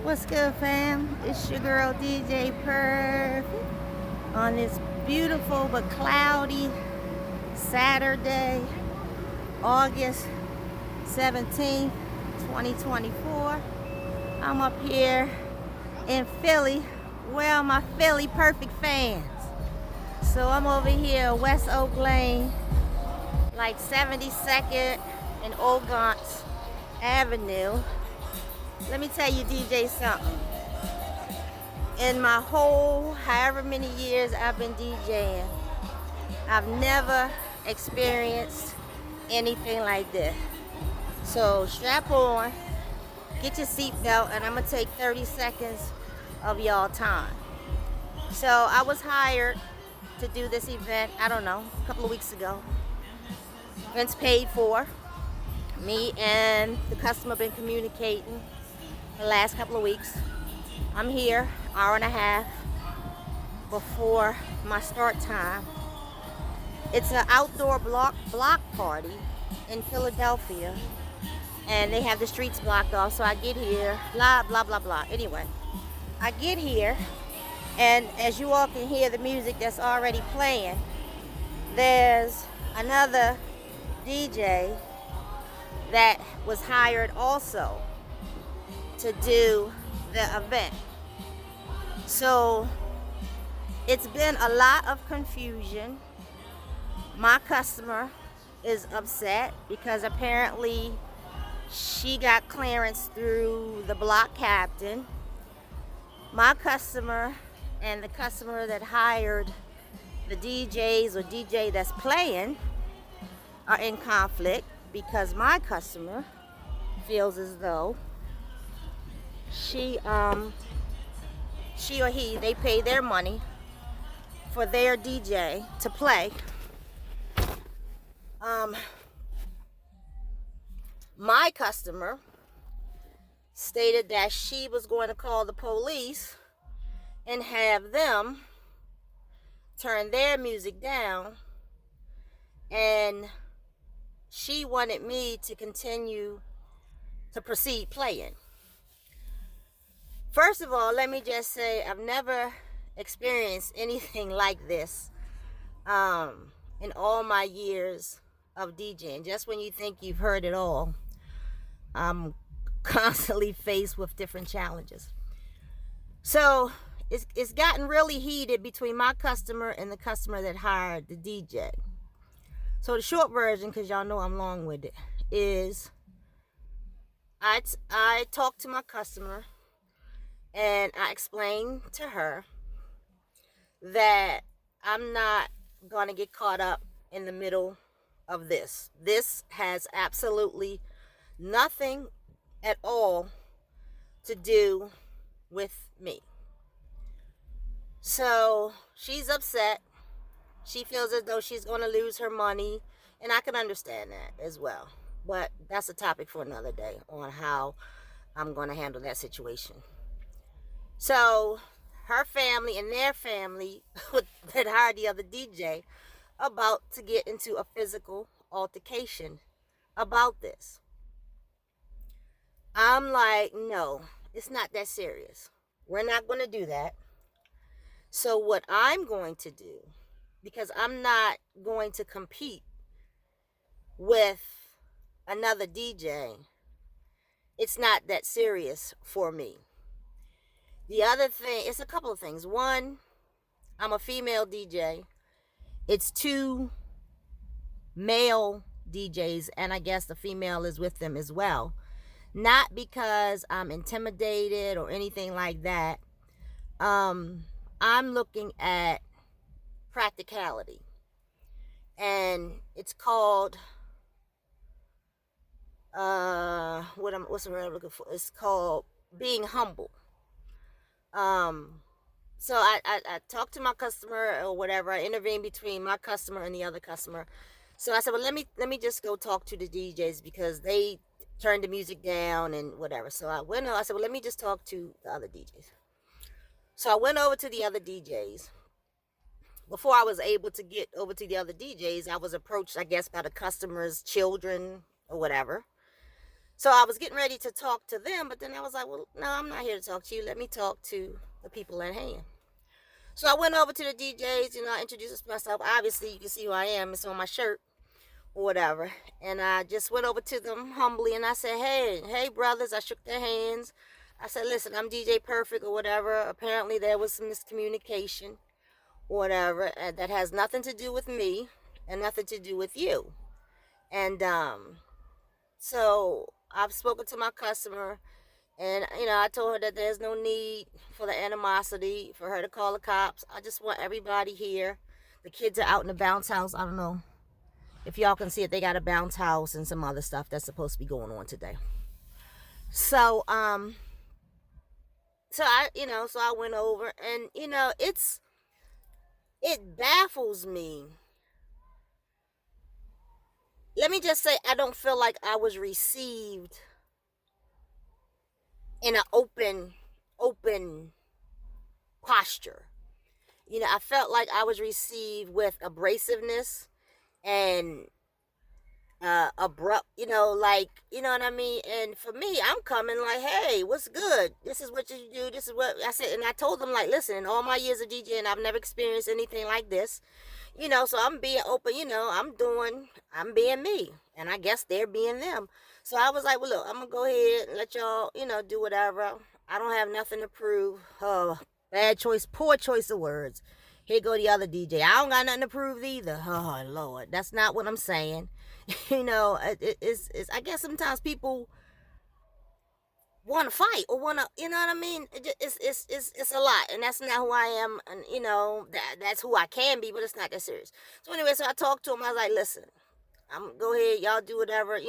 What's good, fam? It's your girl DJ PuRHeRFik on this beautiful but cloudy Saturday, August 17th, 2024. I'm up here in Philly. Where are my Philly Perfect fans? So I'm over here West Oak Lane, like 72nd and Ogons Avenue. Let me tell you, DJ, something. In my whole however many years I've been DJing, I've never experienced anything like this. So strap on, get your seatbelt, and I'm gonna take 30 seconds of y'all time. So I was hired to do this event, I don't know, a couple of weeks ago. Event's paid for. Me and the customer been communicating the last couple of weeks. I'm here, hour and a half before my start time. It's an outdoor block party in Philadelphia, and they have the streets blocked off. So I get here, blah blah blah blah. Anyway, I get here, and as you all can hear the music that's already playing, there's another DJ that was hired also to do the event. So it's been a lot of confusion. My customer is upset because apparently she got clearance through the block captain. My customer and the customer that hired the DJs or DJ that's playing are in conflict because my customer feels as though she or he, they pay their money for their DJ to play. My customer stated that she was going to call the police and have them turn their music down, and she wanted me to continue to proceed playing. First of all, let me just say I've never experienced anything like this in all my years of DJing. Just when you think you've heard it all, I'm constantly faced with different challenges. So it's gotten really heated between my customer and the customer that hired the DJ. So the short version, because y'all know I'm long-winded, is I talked to my customer and I explained to her that I'm not going to get caught up in the middle of this. This has absolutely nothing at all to do with me. So she's upset. She feels as though she's going to lose her money, and I can understand that as well. But that's a topic for another day on how I'm going to handle that situation. So her family and their family that hired the other DJ about to get into a physical altercation about this. I'm like, no, it's not that serious. We're not going to do that. So what I'm going to do, because I'm not going to compete with another DJ, it's not that serious for me. The other thing, it's a couple of things. One, I'm a female DJ. It's two male DJs, and I guess the female is with them as well. Not because I'm intimidated or anything like that. I'm looking at practicality. And it's called, what's the word I'm looking for? It's called being humble. So I talked to my customer or whatever. I intervened between my customer and the other customer. So I said, well, let me just go talk to the DJs because they turned the music down and whatever. So I went over. I said, well, let me just talk to the other DJs. So I went over to the other DJs. Before I was able to get over to the other DJs, I was approached, I guess, by the customer's children or whatever. So I was getting ready to talk to them, but then I was like, well, no, I'm not here to talk to you. Let me talk to the people at hand. So I went over to the DJs, I introduced myself. Obviously, you can see who I am. It's on my shirt or whatever. And I just went over to them humbly and I said, hey, brothers. I shook their hands. I said, listen, I'm DJ PuRHeRFik or whatever. Apparently, there was some miscommunication or whatever that has nothing to do with me and nothing to do with you. And so I've spoken to my customer. And, I told her that there's no need for the animosity, for her to call the cops. I just want everybody here. The kids are out in the bounce house. I don't know if y'all can see it. They got a bounce house and some other stuff that's supposed to be going on today. So, so I went over and, it baffles me. Let me just say, I don't feel like I was received in an open posture. I felt like I was received with abrasiveness and abrupt, like, you know what I mean? And for me, I'm coming like, hey, what's good? This is what you do. This is what I said. And I told them, like, listen, in all my years of DJing, I've never experienced anything like this. So I'm being open, I'm being me. And I guess they're being them. So I was like, well, look, I'm going to go ahead and let y'all, do whatever. I don't have nothing to prove. Oh, bad choice, poor choice of words. Here go the other DJ. I don't got nothing to prove either. Oh, Lord. That's not what I'm saying. It's I guess sometimes people want to fight or want to, you know what I mean? It's a lot, and that's not who I am, and that's who I can be, but it's not that serious. So anyway, so I talked to him. I was like, listen, I'm go ahead, y'all do whatever,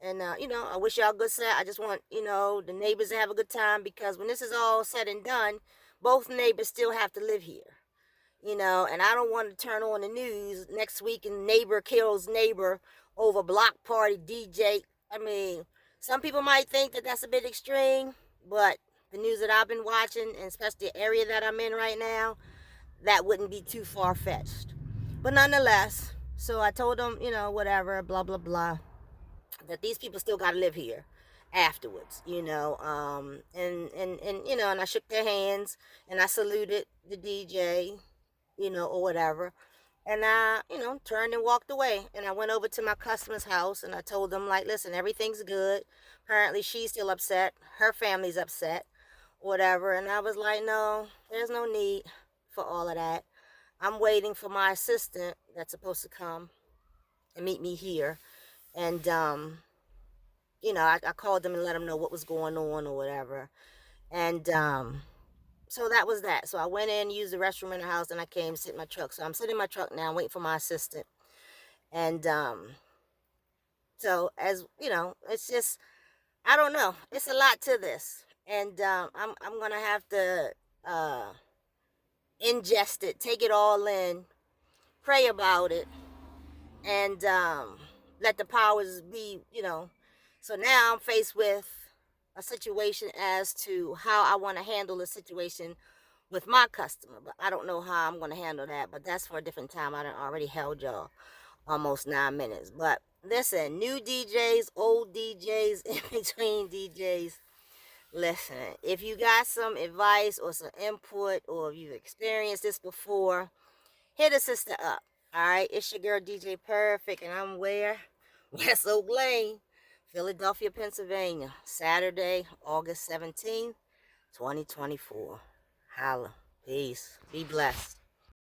and I wish y'all good set. I just want the neighbors to have a good time, because when this is all said and done, both neighbors still have to live here. And I don't want to turn on the news next week and neighbor kills neighbor over block party DJ. I mean, some people might think that that's a bit extreme, but the news that I've been watching, and especially the area that I'm in right now, that wouldn't be too far-fetched. But nonetheless, so I told them, whatever, blah, blah, blah, that these people still got to live here afterwards, and I shook their hands and I saluted the DJ, or whatever. And I, turned and walked away. And I went over to my customer's house and I told them, like, listen, everything's good. Apparently she's still upset. Her family's upset, whatever. And I was like, no, there's no need for all of that. I'm waiting for my assistant that's supposed to come and meet me here. And, I called them and let them know what was going on or whatever. And, so that was that. So I went in, used the restroom in the house, and I came to sit in my truck. So I'm sitting in my truck now, waiting for my assistant. And so as it's just, I don't know. It's a lot to this, and I'm gonna have to ingest it, take it all in, pray about it, and let the powers be. So now I'm faced with a situation as to how I want to handle the situation with my customer, but I don't know how I'm going to handle that, but that's for a different time. I done already held y'all almost 9 minutes. But listen, new DJs, old DJs, in between DJs, listen, if you got some advice or some input, or if you've experienced this before, hit a sister up. All right, it's your girl DJ PuRHeRFik, and I'm where? West Oak Lane, Philadelphia, Pennsylvania, Saturday, August 17th, 2024. Holla. Peace. Be blessed.